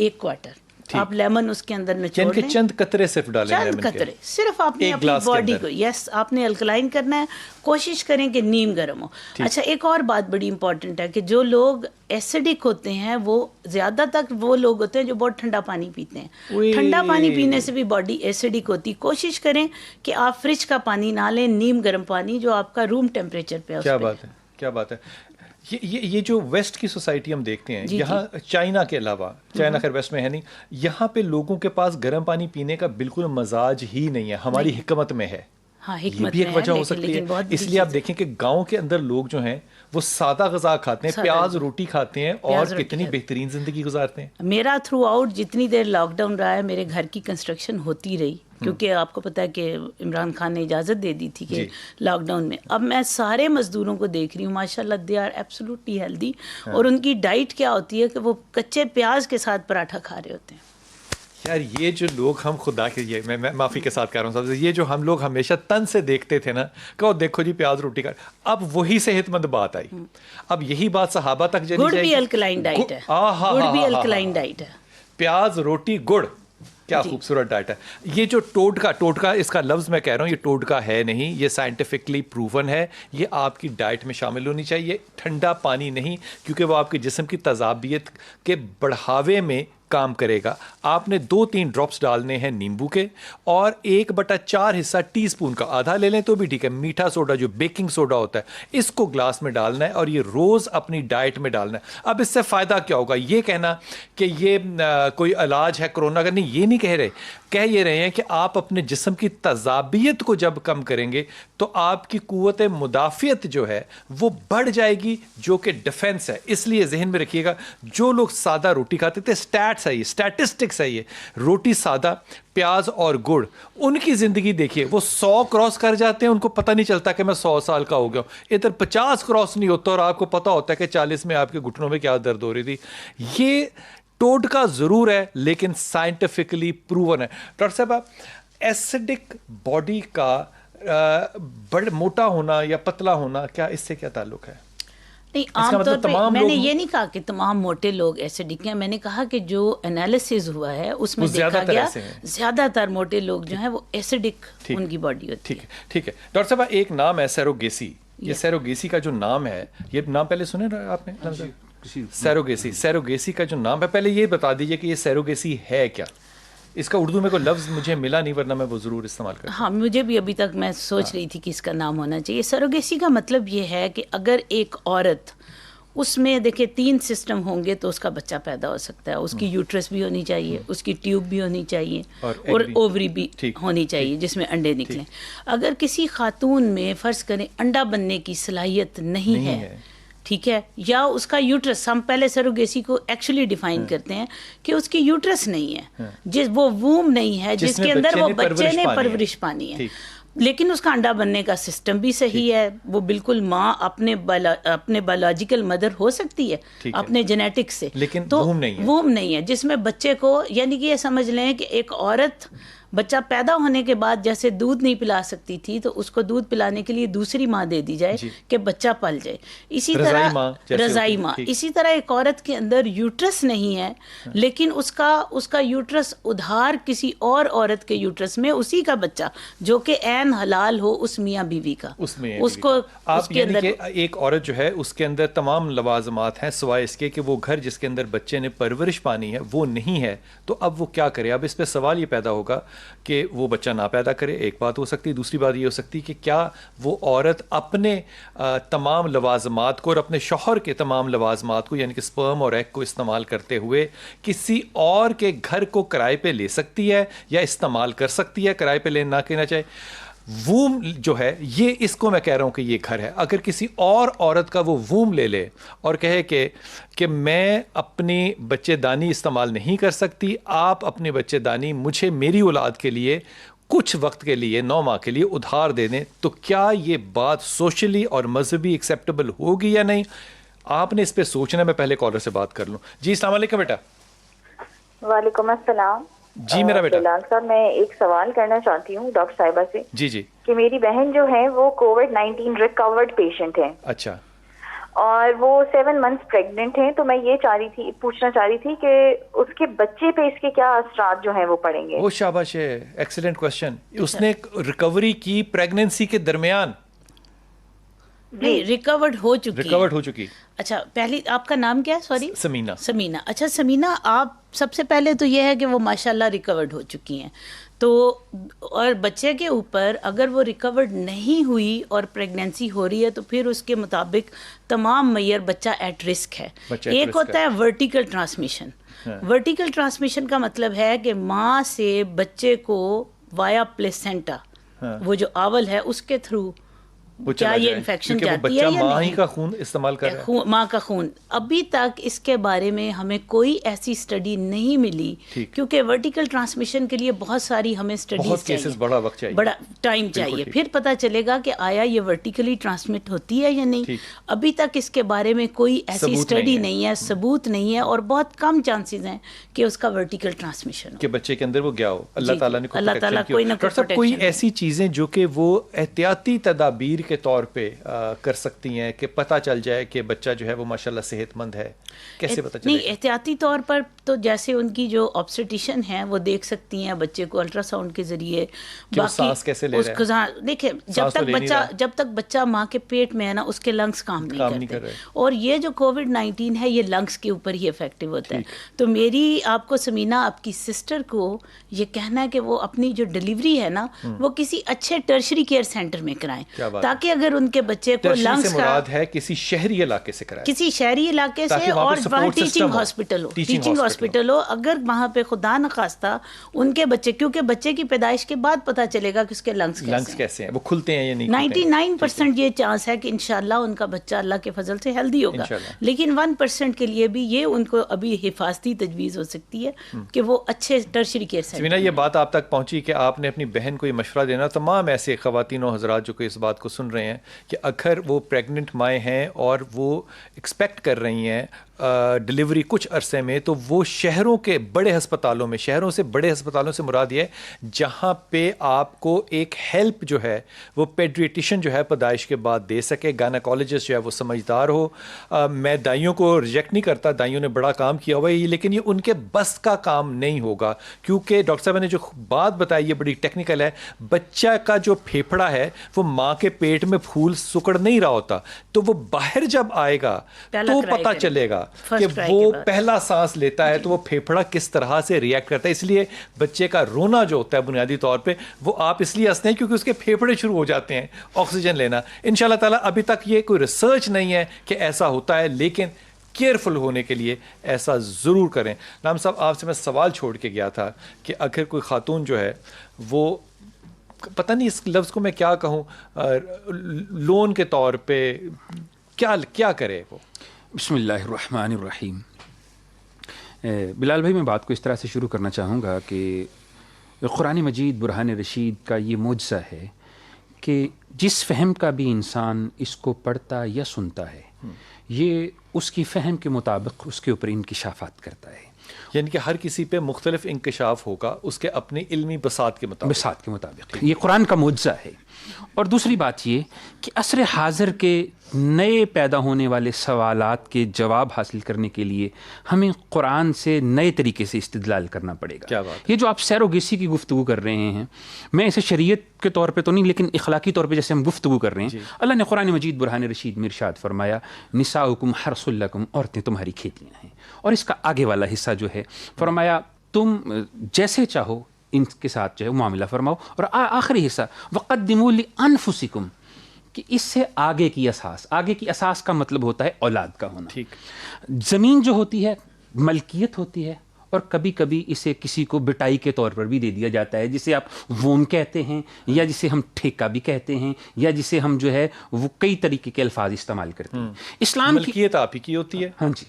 1/4। آپ لیمن اس کے اندر نچوڑ لیں, چند قطرے صرف ڈالیں, چند قطرے صرف آپ نے اپنی باڈی کو, یس آپ نے الکلائن کرنا ہے, کوشش کریں کہ نیم گرم ہو. اچھا ایک اور بات بڑی امپورٹنٹ ہے کہ جو لوگ ایسیڈک ہوتے ہیں وہ زیادہ تک وہ لوگ ہوتے ہیں جو بہت ٹھنڈا پانی پیتے ہیں. ٹھنڈا پانی پینے سے بھی باڈی ایسیڈک ہوتی. کوشش کریں کہ آپ فریج کا پانی نہ لیں, نیم گرم پانی جو آپ کا روم ٹیمپریچر پہ ہے. کیا بات ہے, کیا بات ہے. یہ جو ویسٹ کی سوسائٹی ہم دیکھتے ہیں یہاں, چائنا کے علاوہ, چائنا خیر ویسٹ میں ہے نہیں, یہاں پہ لوگوں کے پاس گرم پانی پینے کا بالکل مزاج ہی نہیں ہے. ہماری حکمت میں ہے, یہ بھی ایک وجہ ہو سکتی ہے. اس لیے آپ دیکھیں کہ گاؤں کے اندر لوگ جو ہیں وہ سادہ غذا کھاتے ہیں, پیاز روٹی کھاتے ہیں اور کتنی بہترین زندگی گزارتے ہیں. میرا تھرو آؤٹ جتنی دیر لاک ڈاؤن رہا ہے میرے گھر کی کنسٹرکشن ہوتی رہی, کیونکہ آپ کو پتا ہے کہ عمران خان نے اجازت دے دی تھی کہ لاک ڈاؤن میں. اب میں سارے مزدوروں کو دیکھ رہی ہوں ماشاء اللہ, دے آر ایبسولوٹلی ہیلدی. اور ان کی ڈائٹ کیا ہوتی ہے کہ وہ کچے پیاز کے ساتھ پراٹھا کھا رہے ہوتے ہیں. یار یہ جو لوگ ہم خدا کے, یہ میں معافی کے ساتھ کہہ رہا ہوں, یہ جو ہم لوگ ہمیشہ تن سے دیکھتے تھے نا کہ دیکھو جی پیاز روٹی کا, اب وہی صحت مند بات آئی. اب یہی بات صحابہ تک جانی چاہیے. گڑ بھی الکلائن ڈائٹ ہے, گڑ بھی الکلائن ڈائٹ ہے. پیاز روٹی گڑ, کیا خوبصورت ڈائٹ ہے. یہ جو ٹوٹکا اس کا لفظ میں کہہ رہا ہوں, یہ ٹوٹکا ہے نہیں, یہ سائنٹیفکلی پروون ہے. یہ آپ کی ڈائٹ میں شامل ہونی چاہیے. ٹھنڈا پانی نہیں, کیونکہ وہ آپ کے جسم کی تذابیت کے بڑھاوے میں کام کرے گا. آپ نے 2-3 ڈراپس ڈالنے ہیں نیمبو کے, اور 1/4 حصہ ٹی اسپون کا, آدھا لے لیں تو بھی ٹھیک ہے, میٹھا سوڈا جو بیکنگ سوڈا ہوتا ہے اس کو گلاس میں ڈالنا ہے, اور یہ روز اپنی ڈائٹ میں ڈالنا ہے. اب اس سے فائدہ کیا ہوگا؟ یہ کہنا کہ یہ کوئی علاج ہے کرونا کا, نہیں, یہ نہیں کہہ رہے. کہہ یہ رہے ہیں کہ آپ اپنے جسم کی تذابیت کو جب کم کریں گے تو آپ کی قوت مدافعت جو ہے وہ بڑھ جائے گی, جو کہ ڈیفنس ہے. اس لیے ذہن میں رکھیے گا, جو لوگ سادہ روٹی کھاتے تھے, اسٹیٹسٹکس ہے یہ, روٹی سادہ, پیاز اور گڑ, ان کی زندگی دیکھیے, وہ 100 کراس کر جاتے ہیں, ان کو پتہ نہیں چلتا کہ میں 100 سال کا ہو گیا ہوں. ادھر 50 کراس نہیں ہوتا اور آپ کو پتہ ہوتا ہے کہ 40 میں آپ کے گھٹنوں میں کیا درد ہو رہی تھی. یہ ٹوٹکا ضرور ہے لیکن سائنٹیفکلی پروون ہے. ڈاکٹر صاحب, ایسیڈک باڈی کا بڑا موٹا ہونا یا پتلا ہونا, کیا اس سے کیا تعلق ہے؟ نہیں, عام طور پہ میں نے یہ نہیں کہا کہ تمام موٹے لوگ ایسیڈک ہیں. میں نے کہا کہ جو انالیسز ہوا ہے اس میں دیکھا گیا زیادہ تر موٹے لوگ جو ہیں وہ ایسیڈک ان کی باڈی ہوتی ہے. ٹھیک ہے. ڈاکٹر صاحب, ایک نام ہے سیروگیسی. یہ سیروگیسی کا جو نام ہے, یہ نام پہلے سنے آپ نے؟ سیروگیسی کا جو نام ہے, پہلے یہ بتا دیجئے کہ یہ سیروگیسی ہے کیا. اس کا اردو میں کوئی لفظ مجھے ملا نہیں, ورنہ میں وہ ضرور استعمال کرتا. ہاں, مجھے بھی ابھی تک میں سوچ رہی تھی کہ اس کا نام ہونا چاہیے. سیروگیسی کا مطلب یہ ہے کہ اگر ایک عورت, اس میں دیکھیں 3 سسٹم ہوں گے تو اس کا بچہ پیدا ہو سکتا ہے. اس کی یوٹرس بھی ہونی چاہیے, اس کی ٹیوب بھی ہونی چاہیے, اور اووری بھی ہونی چاہیے جس میں انڈے نکلیں. اگر کسی خاتون میں فرض کریں انڈا بننے کی صلاحیت نہیں ہے, ٹھیک ہے, یا اس کا یوٹرس, ہم پہلے سیروگیسی کو ایکچولی ڈیفائن کرتے ہیں کہ اس کی یوٹرس نہیں ہے, وہ ووم نہیں ہے جس کے اندر وہ بچے نے پرورش پانی ہے, لیکن اس کا انڈا بننے کا سسٹم بھی صحیح ہے. وہ بالکل ماں اپنے بایولوجیکل مدر ہو سکتی ہے اپنے جینیٹک سے, لیکن ووم نہیں ہے جس میں بچے کو, یعنی کہ یہ سمجھ لیں کہ ایک عورت بچہ پیدا ہونے کے بعد جیسے دودھ نہیں پلا سکتی تھی تو اس کو دودھ پلانے کے لیے دوسری ماں دے دی جائے کہ بچہ پل جائے. اسی طرح رضائی ماں, اسی طرح ایک عورت کے اندر یوٹرس نہیں ہے لیکن اس کا یوٹرس ادھار کسی اور عورت کے یوٹرس میں اسی کا بچہ جو کہ عین حلال ہو اس میاں بیوی کا, اس کو آپ یعنی کہ ایک عورت جو ہے اس کے اندر تمام لوازمات ہیں سوائے اس کے کہ وہ گھر جس کے اندر بچے نے پرورش پانی ہے وہ نہیں ہے. تو اب وہ کیا کرے؟ اب اس پہ سوال یہ پیدا ہوگا کہ وہ بچہ نہ پیدا کرے, ایک بات ہو سکتی ہے. دوسری بات یہ ہو سکتی کہ کیا وہ عورت اپنے تمام لوازمات کو اور اپنے شوہر کے تمام لوازمات کو, یعنی کہ سپرم اور ایگ کو استعمال کرتے ہوئے کسی اور کے گھر کو کرائے پہ لے سکتی ہے یا استعمال کر سکتی ہے, کرائے پہ لینا نہ کہنا چاہے. ووم جو ہے یہ, اس کو میں کہہ رہا ہوں کہ یہ گھر ہے. اگر کسی اور عورت کا وہ ووم لے لے اور کہے کہ میں اپنی بچے دانی استعمال نہیں کر سکتی, آپ اپنے بچے دانی مجھے میری اولاد کے لیے کچھ وقت کے لیے 9 ماہ کے لیے ادھار دے دیں, تو کیا یہ بات سوشلی اور مذہبی ایکسیپٹیبل ہوگی یا نہیں؟ آپ نے اس پہ سوچنا. میں پہلے کالر سے بات کر لوں. جی السلام علیکم بیٹا. وعلیکم السلام. جی میرا بیٹا. بلال صاحب, میں ایک سوال کرنا چاہتی ہوں ڈاکٹر صاحبہ سے. جی جی. کہ میری بہن جو ہے وہ کووڈ-19 ریکورڈ پیشنٹ ہے. اچھا. اور وہ 7 months پریگننٹ ہیں. تو میں یہ پوچھنا چاہ رہی تھی کہ اس کے بچے پہ اس کے کیا اثرات جو ہیں وہ پڑیں گے. وہ شاباش ہے, ایکسیلنٹ کوشچن. اس نے ریکوری کی پریگننسی کے درمیان؟ نہیں, ریکورڈ ہو چکی. اچھا, پہلی آپ کا نام کیا ہے؟ سوری, سمینہ. اچھا سمینہ, آپ سب سے پہلے تو یہ ہے کہ وہ ماشاءاللہ ریکورڈ ہو چکی ہیں. تو اور بچے کے اوپر اگر وہ ریکورڈ نہیں ہوئی اور پریگنینسی ہو رہی ہے تو پھر اس کے مطابق تمام معیار بچہ ایٹ رسک ہے. ایک ہوتا ہے ورٹیکل ٹرانسمیشن. ورٹیکل ٹرانسمیشن کا مطلب ہے کہ ماں سے بچے کو وایا پلیسینٹا, وہ جو آول ہے اس کے تھرو کیا یہ انفیکشن جاتی ہے یا ماں ہی کا خون استعمال کر رہا ہے, ماں کا خون. ابھی تک اس کے بارے میں ہمیں کوئی ایسی اسٹڈی نہیں ملی, کیونکہ ورٹیکل ٹرانسمیشن کے لیے بہت ساری ہمیں اسٹڈیز چاہیے, بڑا وقت چاہیے, بڑا ٹائم چاہیے. پھر پتہ چلے گا کہ آیا یہ ورٹیکلی ٹرانسمٹ ہوتی ہے یا نہیں. ابھی تک اس کے بارے میں کوئی ایسی اسٹڈی نہیں ہے, ثبوت نہیں ہے, اور بہت کم چانسز ہیں کہ اس کا ورٹیکل ٹرانسمیشن ہو, کہ بچے کے اندر وہ گیا ہو. اللہ تعالیٰ نے کوئی نہ کوئی ایسی چیزیں جو کہ وہ احتیاطی تدابیر کے طور پہ کر سکتی ہیں کہ پتہ چل جائے کہ بچہ جو ہے وہ ماشاءاللہ صحت مند ہے, کیسے پتہ چلے؟ نہیں, احتیاطی طور پر تو جیسے ان کی جو آبسٹیشن ہے وہ دیکھ سکتی ہیں بچے کو الٹرا ساؤنڈ کے ذریعے. سانس کیسے لے رہا ہے, دیکھیں جب تک بچہ ماں کے پیٹ میں ہے نا, اس کے لنگس کام نہیں کرتے, اور یہ جو کووڈ-19 ہے یہ لنگس کے اوپر ہی افیکٹو ہوتا ہے. تو میری آپ کو سمینہ, آپ کی سسٹر کو یہ کہنا ہے کہ وہ اپنی جو ڈلیوری ہے نا وہ کسی اچھے ٹرشری کیئر سینٹر میں کرائیں, تاکہ اگر ان کے بچے کو لنگس کا, مراد ہے کسی شہری علاقے سے کرائیں, کسی شہری علاقے سے, اور وہاں ٹیچنگ ہاسپٹل ہو. اگر وہاں پہ خدا نخواستہ ان کے بچے, کیونکہ بچے کی پیدائش کے بعد پتہ چلے گا کہ اس کے لنگس کیسے ہیں, وہ کھلتے ہیں یا نہیں. 99% یہ چانس ہے کہ انشاءاللہ ان کا بچہ اللہ کے فضل سے ہیلدی ہوگا, لیکن 1% کے لیے بھی یہ ان کو ابھی حفاظتی تجویز ہو سکتی ہے کہ وہ اچھے ٹرشری کیئر سینٹر. یہ بات آپ تک پہنچی کہ آپ نے اپنی بہن کو یہ مشورہ دینا, تمام ایسے خواتین و حضرات جو کہ اس بات کو سن رہے ہیں کہ اگر وہ پریگننٹ مائیں ہیں اور وہ ایکسپیکٹ کر رہی ہیں ڈلیوری کچھ عرصے میں, تو وہ شہروں کے بڑے ہسپتالوں میں, شہروں سے بڑے ہسپتالوں سے مراد یہ ہے جہاں پہ آپ کو ایک ہیلپ جو ہے وہ پیڈریٹیشین جو ہے پیدائش کے بعد دے سکے, گائناکالوجسٹ جو ہے وہ سمجھدار ہو. میں دائیوں کو ریجیکٹ نہیں کرتا, دائیوں نے بڑا کام کیا ہوا ہے, لیکن یہ ان کے بس کا کام نہیں ہوگا, کیونکہ ڈاکٹر صاحب نے جو بات بتائی یہ بڑی ٹیکنیکل ہے. بچہ کا جو پھیپھڑا ہے وہ ماں کے پیٹ میں پھول سکڑ نہیں رہا ہوتا, تو وہ باہر جب آئے گا تو پتہ چلے گا کہ وہ پہلا سانس لیتا ہے تو وہ پھیپھڑا کس طرح سے ریئیکٹ کرتا ہے. اس لیے بچے کا رونا جو ہوتا ہے بنیادی طور پہ وہ آپ اس لیے ہنستے ہیں کیونکہ اس کے پھیپھڑے شروع ہو جاتے ہیں آکسیجن لینا. انشاءاللہ تعالیٰ ابھی تک یہ کوئی ریسرچ نہیں ہے کہ ایسا ہوتا ہے, لیکن کیئرفل ہونے کے لیے ایسا ضرور کریں. نام صاحب, آپ سے میں سوال چھوڑ کے گیا تھا کہ اگر کوئی خاتون جو ہے وہ, پتہ نہیں اس لفظ کو میں کیا کہوں, لون کے طور پہ کیا کرے وہ؟ بسم اللہ الرحمن الرحیم. بلال بھائی, میں بات کو اس طرح سے شروع کرنا چاہوں گا کہ قرآن مجید برہان رشید کا یہ معجزہ ہے کہ جس فہم کا بھی انسان اس کو پڑھتا یا سنتا ہے, یہ اس کی فہم کے مطابق اس کے اوپر انکشافات کرتا ہے. یعنی کہ ہر کسی پہ مختلف انکشاف ہوگا اس کے اپنی علمی بساط کے مطابق. یہ قرآن کا معجزہ ہے. اور دوسری بات یہ کہ عصر حاضر کے نئے پیدا ہونے والے سوالات کے جواب حاصل کرنے کے لیے ہمیں قرآن سے نئے طریقے سے استدلال کرنا پڑے گا. کیا بات ہے؟ یہ جو آپ سیروگیسی کی گفتگو کر رہے ہیں, میں اسے شریعت کے طور پہ تو نہیں لیکن اخلاقی طور پہ جیسے ہم گفتگو کر رہے ہیں, اللہ نے قرآن مجید برہان رشید میں ارشاد فرمایا نساؤکم حرث لکم, عورتیں تمہاری کھیتیاں ہیں. اور اس کا آگے والا حصہ جو ہے فرمایا تم جیسے چاہو ان کے ساتھ جو ہے معاملہ فرماؤ. اور آخری حصہ وقدموا لانفسکم, کہ اس سے آگے کی اساس کا مطلب ہوتا ہے اولاد کا ہونا. ٹھیک. زمین جو ہوتی ہے ملکیت ہوتی ہے, اور کبھی کبھی اسے کسی کو بٹائی کے طور پر بھی دے دیا جاتا ہے, جسے آپ وون کہتے ہیں یا جسے ہم ٹھیکہ بھی کہتے ہیں یا جسے ہم جو ہے وہ کئی طریقے کے الفاظ استعمال کرتے ہیں. اسلام کی ملکیت آپ ہی کی ہوتی ہے. ہاں جی,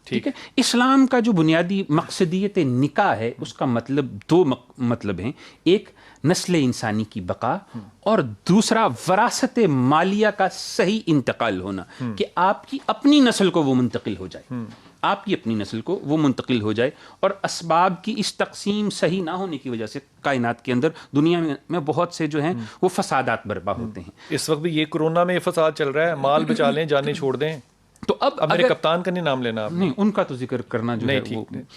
ٹھیک ہے. اسلام کا جو بنیادی مقصدیت نکاح ہے اس کا مطلب دو مطلب ہیں, ایک نسل انسانی کی بقا اور دوسرا وراثت مالیہ کا صحیح انتقال ہونا, کہ آپ کی اپنی نسل کو وہ منتقل ہو جائے, آپ کی اپنی نسل کو وہ منتقل ہو جائے. اور اسباب کی اس تقسیم صحیح نہ ہونے کی وجہ سے کائنات کے اندر دنیا میں بہت سے جو ہیں وہ فسادات برپا ہوتے ہیں. اس وقت بھی یہ کورونا میں یہ فساد چل رہا ہے, مال بچا لیں جانیں چھوڑ دیں. تو اب میرے کپتان کا نہیں نام لینا آپ نہیں، ان کا تو ذکر کرنا جو ہے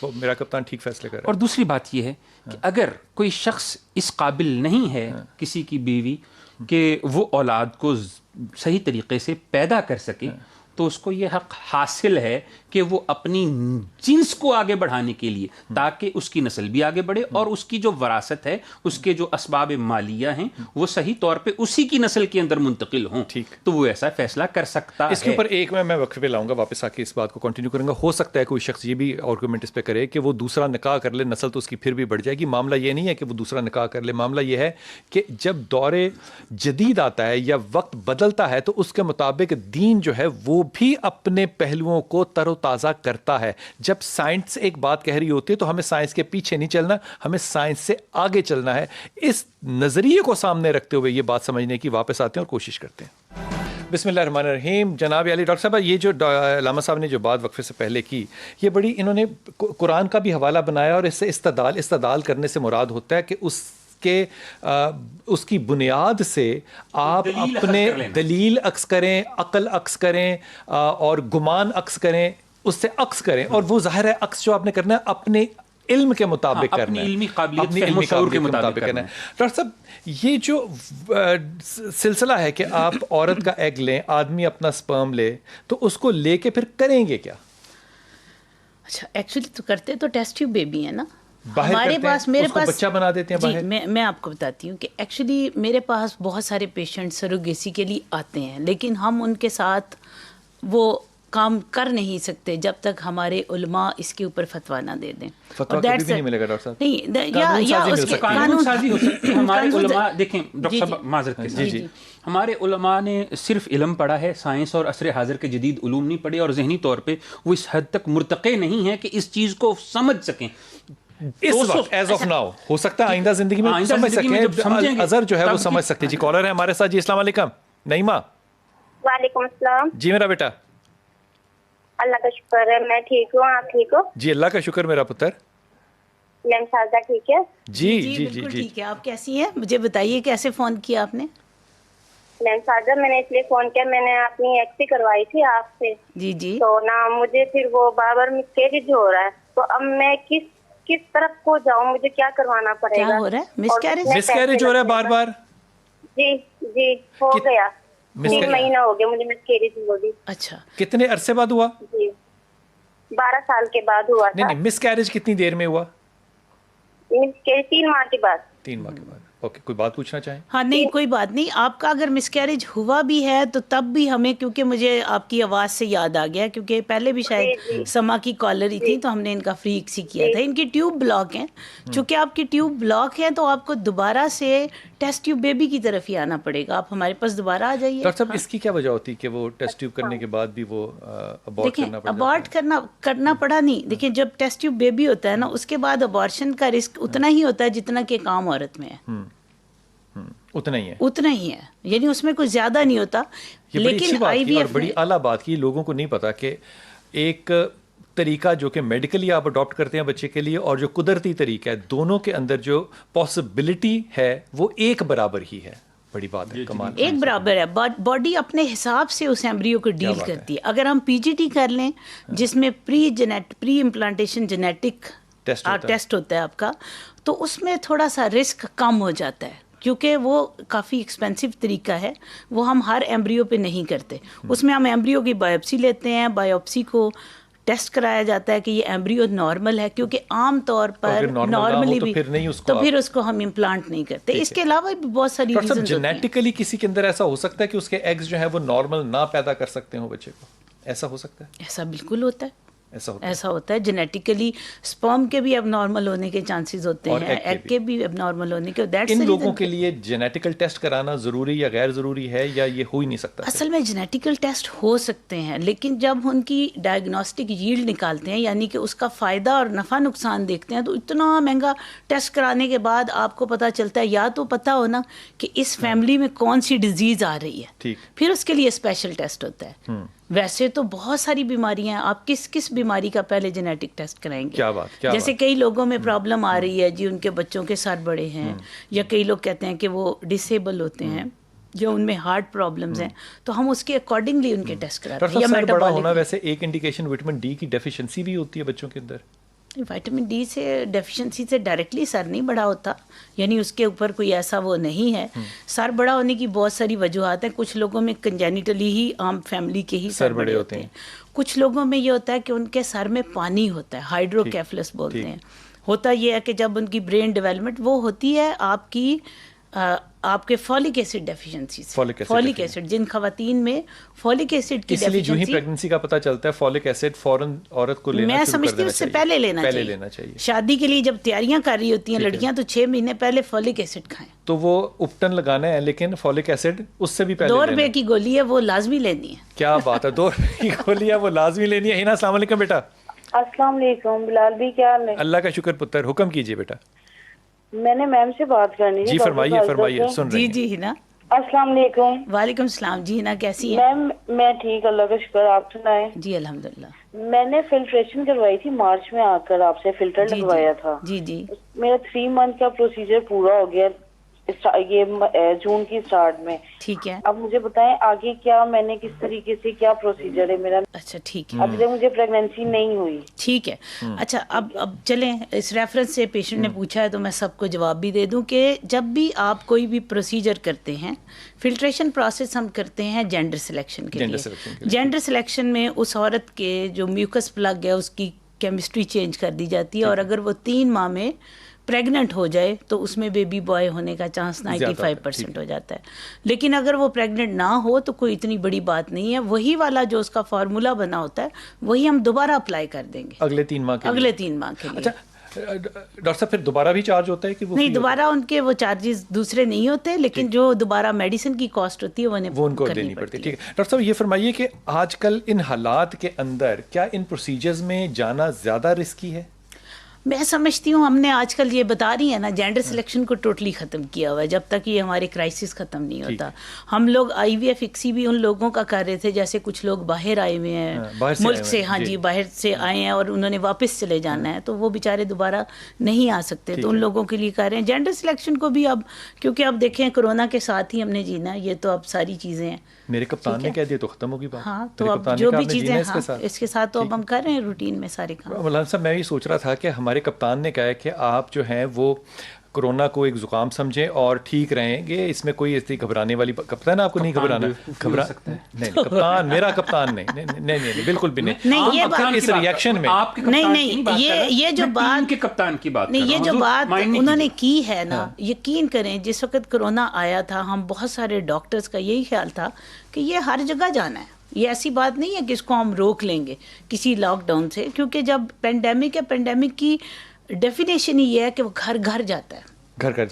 وہ میرا کپتان ٹھیک فیصلے کر رہا ہے. اور دوسری بات یہ ہے کہ اگر کوئی شخص اس قابل نہیں ہے کسی کی بیوی کہ وہ اولاد کو صحیح طریقے سے پیدا کر سکے تو اس کو یہ حق حاصل ہے کہ وہ اپنی جنس کو آگے بڑھانے کے لیے، تاکہ اس کی نسل بھی آگے بڑھے اور اس کی جو وراثت ہے، اس کے جو اسباب مالیہ ہیں، وہ صحیح طور پہ اسی کی نسل کے اندر منتقل ہوں. تو وہ ایسا فیصلہ کر سکتا ہے. اس کے اوپر ایک میں وقفے پہ لاؤں گا، واپس آ کے اس بات کو کنٹینیو کروں گا. ہو سکتا ہے کوئی شخص یہ بھی آرگومنٹ اس پہ کرے کہ وہ دوسرا نکاح کر لے، نسل تو اس کی پھر بھی بڑھ جائے گی. معاملہ یہ نہیں ہے کہ وہ دوسرا نکاح کر لے، معاملہ یہ ہے کہ جب دور جدید آتا ہے یا وقت بدلتا ہے تو اس کے مطابق دین جو ہے وہ بھی اپنے پہلوؤں کو تر و تازہ کرتا ہے. جب سائنس ایک بات کہہ رہی ہوتی ہے تو ہمیں سائنس کے پیچھے نہیں چلنا، ہمیں سائنس سے آگے چلنا ہے. اس نظریے کو سامنے رکھتے ہوئے یہ بات سمجھنے کی واپس آتے ہیں اور کوشش کرتے ہیں. بسم اللہ الرحمن الرحیم. جناب علی ڈاکٹر صاحب، یہ جو علامہ صاحب نے جو بات وقفے سے پہلے کی، یہ بڑی انہوں نے قرآن کا بھی حوالہ بنایا اور اس سے استدلال کرنے سے مراد ہوتا ہے کہ اس کی بنیاد سے آپ اپنے دلیل عکس کریں، عقل عکس کریں اور گمان عکس کریں، اس سے عکس کریں. اور وہ ظاہر ہے عکس جو آپ نے کرنا ہے اپنے علم کے مطابق کرنا ہے، اپنی علمی قابلیت، فہم و شعور کے مطابق کرنا ہے. ڈاکٹر صاحب، یہ جو سلسلہ ہے کہ آپ عورت کا ایگ لیں، آدمی اپنا سپرم لے، تو اس کو لے کے پھر کریں گے کیا؟ اچھا، ایکچولی تو کرتے تو ٹیسٹ ٹیوب بیبی ہے نا ہمارے پاس. میرے پاس بچہ بنا دیتے ہیں باہر. میں آپ کو بتاتی ہوں کہ ایکچولی میرے پاس بہت سارے پیشنٹ سروگیسی کے لیے آتے ہیں، لیکن ہم ان کے ساتھ وہ کام کر نہیں سکتے جب تک ہمارے علماء اس کے اوپر فتویٰ نہ دے دیں. فتویٰ کبھی بھی نہیں ملے گا ڈاکٹر صاحب. نہیں، یا اس کے قانون سازی ہو سکتی ہے. ہمارے علماء دیکھیں ڈاکٹر صاحب، معذرت کے ساتھ، ہمارے علماء نے صرف علم پڑھا ہے، سائنس اور عصر حاضر کے جدید علوم نہیں پڑھے، اور ذہنی طور پہ وہ اس حد تک مرتقی نہیں ہے کہ اس چیز کو سمجھ سکیں. اس وقت ایز آف ناؤ، ہو سکتا ہے آئندہ زندگی میں سمجھ سکیں، اظہر جو ہے وہ سمجھ سکتے. جی کالر ہے ہمارے ساتھ. جی السلام علیکم. نعیمہ. وعلیکم السلام. جی میرا بیٹا. اللہ کا شکر ہے، میں ٹھیک ہوں. آپ ٹھیک ہو؟ جی اللہ کا شکر میرا پتر. میم شاہدہ ٹھیک ہے؟ جی جی جی بالکل ٹھیک ہے. آپ کیسی ہیں؟ مجھے بتائیے کیسے فون کیا آپ نے؟ میم شاہدہ، میں نے اس لیے فون کیا، میں نے اپنی ایکس کروائی تھی آپ سے. جی جی. تو نا مجھے پھر وہ بار بار مسکیریج ہو رہا ہے، تو اب میں کس طرف کو جاؤں؟ مجھے کیا کروانا پڑے گا؟ کیا ہو رہا ہے؟ مسکیریج ہو رہا ہے بار بار؟ جی جی ہو گیا. 3 مہینہ ہو گیا مجھے مسکیریج ہو گئی. اچھا، کتنے عرصے بعد ہوا؟ جی 12 سال کے بعد ہوا تھا. نہیں، مس کیریج کتنی دیر میں ہوا؟ 3 ماہ کے بعد. 3 ماہ کے بعد. اوکے، کوئی بات پوچھنا چاہیں؟ ہاں نہیں کوئی بات نہیں. آپ کا اگر مس کیریج ہوا بھی ہے تو تب بھی ہمیں، کیونکہ مجھے آپ کی آواز سے یاد آ گیا، کیونکہ پہلے بھی شاید سما کی کالر ہی تھی تو ہم نے ان کا فری ایکسی کیا تھا. ان کی ٹیوب بلاک ہیں، چونکہ آپ کی ٹیوب بلاک ہے تو آپ کو دوبارہ سے ٹیسٹ ٹیوب بیبی کی طرف ہی آنا پڑے گا. آپ ہمارے پاس دوبارہ آ جائیے. ڈاکٹر صاحب، اس کی کیا وجہ ہوتی ہے کہ وہ ٹیسٹ ٹیوب کرنے کے بعد بھی وہ ابورٹ کرنا پڑتا ہے؟ ابورٹ کرنا پڑا نہیں. دیکھیں، جب ٹیسٹ ٹیوب بیبی ہوتا ہے نا، اس کے بعد ابورشن کا رسک اتنا ہی ہوتا ہے جتنا کہ ایک عام عورت میں ہے. اتنا ہی ہے. اتنا ہی ہے، یعنی اس میں کچھ زیادہ نہیں ہوتا. لیکن آئی وی ایف بڑی اعلیٰ بات کی، لوگوں کو نہیں پتا کہ ایک طریقہ جو کہ میڈیکلی آپ اڈاپٹ کرتے ہیں بچے کے لیے اور جو قدرتی طریقہ ہے، دونوں کے اندر جو پاسبلٹی ہے وہ ایک برابر ہی ہے. بڑی بات ہے، کمال. ایک برابر ہے. باڈی اپنے حساب سے اس ایمبریو کو ڈیل کرتی ہے. اگر ہم پی جی ٹی کر لیں جس میں پری امپلانٹیشن جینیٹک ٹیسٹ ہوتا ہے آپ کا، تو اس میں تھوڑا سا رسک کم ہو جاتا ہے، کیونکہ وہ کافی ایکسپینسو طریقہ ہے. وہ ہم ہر ایمبریو پہ نہیں کرتے. اس میں ہم ایمبریو کی بایوپسی لیتے ہیں، بایوپسی کو ٹیسٹ کرایا جاتا ہے کہ یہ ایمبریو نارمل ہے، کیونکہ عام طور پر نارملی بھی تو پھر اس کو ہم امپلانٹ نہیں کرتے. اس کے علاوہ بھی بہت ساری ریزنز ہوتی ہیں. جینیٹیکلی کسی کے اندر ایسا ہو سکتا ہے کہ اس کے ایگز جو ہیں وہ نارمل نہ پیدا کر سکتے ہوں بچے کو؟ ایسا ہو سکتا ہے؟ ایسا بالکل ہوتا ہے. ایسا ہوتا ہے. جینیٹیکلی سپرم کے بھی اب نارمل ہونے کے چانسز ہوتے ہیں، ایگ کے بھی اب نارمل ہونے کے. ان لوگوں کے لیے جینیٹیکل ٹیسٹ کرانا ضروری یا غیر ضروری ہے، یا یہ ہو ہی نہیں سکتا؟ اصل میں جینیٹیکل ٹیسٹ ہو سکتے ہیں، لیکن جب ان کی ڈائگنوسٹک ییلڈ نکالتے ہیں، یعنی کہ اس کا فائدہ اور نفع نقصان دیکھتے ہیں، تو اتنا مہنگا ٹیسٹ کرانے کے بعد آپ کو پتہ چلتا ہے، یا تو پتہ ہونا کہ اس فیملی میں کون سی ڈیزیز آ رہی ہے، پھر اس کے لیے اسپیشل ٹیسٹ ہوتا ہے. ویسے تو بہت ساری بیماریاں ہیں. آپ کس بیماری کا پہلے جینیٹک ٹیسٹ کرائیں گے؟ کیا بات. جیسے کئی لوگوں میں پرابلم آ رہی ہے جی، ان کے بچوں کے سر بڑے ہیں، یا کئی لوگ کہتے ہیں کہ وہ ڈسیبل ہوتے ہیں، جو ان میں ہارٹ پرابلمز ہیں تو ہم اس کے اکارڈنگلی ان کے ٹیسٹ کراتے ہیں. یا سر بڑا ہونا میٹابولک ویسے ایک انڈیکیشن وٹامن ڈی کی ڈیفیشنسی بھی ہوتی ہے بچوں کے اندر. وٹامن ڈی سے ڈیفیشنسی سے ڈائریکٹلی سر نہیں بڑا ہوتا, یعنی اس کے اوپر کوئی ایسا وہ نہیں ہے. سر بڑا ہونے کی بہت ساری وجوہات ہیں. کچھ لوگوں میں کنجینیٹلی ہی عام فیملی کے ہی سر بڑے ہوتے ہیں. کچھ لوگوں میں یہ ہوتا ہے کہ ان کے سر میں پانی ہوتا ہے, ہائیڈروکیفلس بولتے ہیں. ہوتا یہ ہے کہ جب ان کی برین ڈیولپمنٹ وہ ہوتی ہے آپ کے فولک ایسڈ ڈیفیشنسی سے. فولک ایسڈ جن خواتین میں فولک ایسڈ کی اس لیے جو ہی ڈیفیشنسی پریگننسی کا پتہ چلتا ہے فولک ایسڈ فوراً عورت کو لینا میں شروع کر سمجھتی ہوں دینا اس سے چاہیے. پہلے لینا چاہیے. شادی کے لیے جب تیاریاں کر رہی ہوتی ہیں لڑکیاں تو 6 مہینے پہلے فولک ایسڈ کھائیں. تو وہ اپٹن لگانا ہے لیکن فولک ایسڈ اس سے بھی پہلے 2 روپے کی گولی ہے وہ لازمی لینی ہے. کیا بات ہے, 2 روپے کی گولی ہے وہ لازمی لینی ہے. ہینا السلام علیکم بیٹا. السلام علیکم بلال بھی, کیا حال ہے؟ اللہ کا شکر پتر, حکم کیجیے بیٹا. میں نے میم سے بات کرنی ہے. جی فرمائیے فرمائیے, سن رہے ہیں. جی ہنا. السلام علیکم. وعلیکم السلام. جی ہنا کیسی ہیں؟ میم میں ٹھیک, اللہ کا شکر, آپ سنائیں. جی الحمدللہ. میں نے فلٹریشن کروائی تھی مارچ میں, آ کر آپ سے فلٹر لگوایا تھا. جی میرا 3 منتھ کا پروسیجر پورا ہو گیا یہ جون کی اسٹارٹ میں. ٹھیک ہے. اب مجھے بتائیں آگے کیا میں نے کس طریقے سے کیا پروسیجر ہے میرا. اچھا ٹھیک ہے. ابھی تک مجھے پریگنینسی نہیں ہوئی. ٹھیک ہے. اچھا اب چلیں, اس ریفرنس سے پیشنٹ نے پوچھا ہے تو میں سب کو جواب بھی دے دوں کہ جب بھی آپ کوئی بھی پروسیجر کرتے ہیں, فلٹریشن پروسیس ہم کرتے ہیں جینڈر سلیکشن کے لیے. جینڈر سلیکشن میں اس عورت کے جو میوکس پلگ ہے اس کی کیمسٹری چینج کر دی جاتی ہے, اور اگر وہ 3 ماہ میں پریگننٹ ہو جائے تو اس میں بیبی بوائے ہونے کا چانس 95% ہو جاتا ہے. لیکن اگر وہ پریگننٹ نہ ہو تو کوئی اتنی بڑی بات نہیں ہے. وہی والا جو اس کا فارمولا بنا ہوتا ہے وہی ہم دوبارہ اپلائی کر دیں گے اگلے 3 ماہ کے لیے. اچھا ڈاکٹر صاحب پھر دوبارہ بھی چارج ہوتا ہے کہ وہ نہیں, دوبارہ ان کے وہ چارجز دوسرے نہیں ہوتے, لیکن جو دوبارہ میڈیسن کی کاسٹ ہوتی ہے وہ ان کو دینی پڑتی ہے. ٹھیک ہے ڈاکٹر صاحب, یہ فرمائیے کہ آج کل ان حالات کے اندر کیا ان پروسیجرز میں جانا زیادہ رسکی ہے؟ میں سمجھتی ہوں ہم نے آج کل یہ بتا رہی ہیں نا, جینڈر سلیکشن کو ٹوٹلی ختم کیا ہوا ہے. جب تک یہ ہمارے کرائسس ختم نہیں ہوتا. ہم لوگ آئی وی ایف اکسی بھی ان لوگوں کا کر رہے تھے جیسے کچھ لوگ باہر آئے ہوئے ہیں ملک سے. ہاں جی, باہر سے آئے ہیں اور انہوں نے واپس چلے جانا ہے تو وہ بیچارے دوبارہ نہیں آ سکتے, تو ان لوگوں کے لیے کر رہے ہیں. جینڈر سلیکشن کو بھی اب کیونکہ اب دیکھیں کرونا کے ساتھ ہی ہم نے جینا, یہ تو اب ساری چیزیں ہیں. میرے کپتان نے کہہ دیا تو ختم ہوگی بات. ہاں تو اب جو بھی چیزیں اس کے ساتھ تو اب ہم کر رہے ہیں روٹین میں سارے کام. مولانا صاحب میں یہ سوچ رہا تھا کہ ہمارے کپتان نے کہا ہے کہ آپ جو ہیں وہ کرونا کو ایک زکام سمجھیں اور ٹھیک رہیں گے, اس میں کوئی ایسی گھبرانے والی کپتان آپ کو نہیں گھبرانا. گھبرا سکتا ہے نہیں کپتان, میرا کپتان نہیں بالکل بھی نہیں. یہ بات اس ریئیکشن میں نہیں, یہ جو بات کے کپتان کی بات نہیں, یہ جو بات انہوں نے کی ہے نا, یقین کریں جس وقت کرونا آیا تھا ہم بہت سارے ڈاکٹرز کا یہی خیال تھا کہ یہ ہر جگہ جانا ہے. یہ ایسی بات نہیں ہے کہ اس کو ہم روک لیں گے کسی لاک ڈاؤن سے, کیونکہ جب پینڈیمک ہے, پینڈیمک کی ڈیفینیشن ہی یہ ہے کہ وہ گھر گھر جاتا ہے, گھر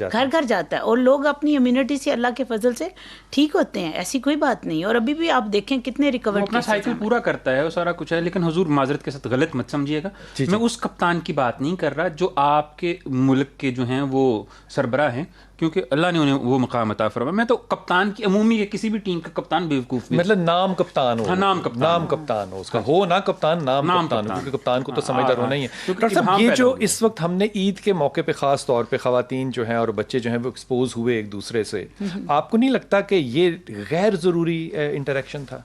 جاتا ہے, اور لوگ اپنی امیونٹی سے اللہ کے فضل سے ٹھیک ہوتے ہیں. ایسی کوئی بات نہیں. اور ابھی بھی آپ دیکھیں کتنے ریکور اپنا سائیکل پورا کرتا ہے, وہ سارا کچھ ہے. لیکن حضور معذرت کے ساتھ غلط مت سمجھیے گا, میں اس کپتان کی بات نہیں کر رہا جو آپ کے ملک کے جو ہیں وہ سربراہ ہیں, کیونکہ اللہ نے انہیں وہ مقام عطا فرمایا. میں تو کپتان کی عمومی کے کسی بھی ٹیم کا کپتان بیوقوف, مطلب نام کپتان ہو, نام کپتان ہو اس کا, ہو نہ کپتان, نام کپتان ہو, کیونکہ کپتان کو تو سمجھدار ہونا ہی ہے. ڈاکٹر صاحب یہ جو اس وقت ہم نے عید کے موقع پہ خاص طور پہ خواتین جو ہیں اور بچے جو ہیں وہ ایکسپوز ہوئے ایک دوسرے سے, آپ کو نہیں لگتا کہ یہ غیر ضروری انٹریکشن تھا؟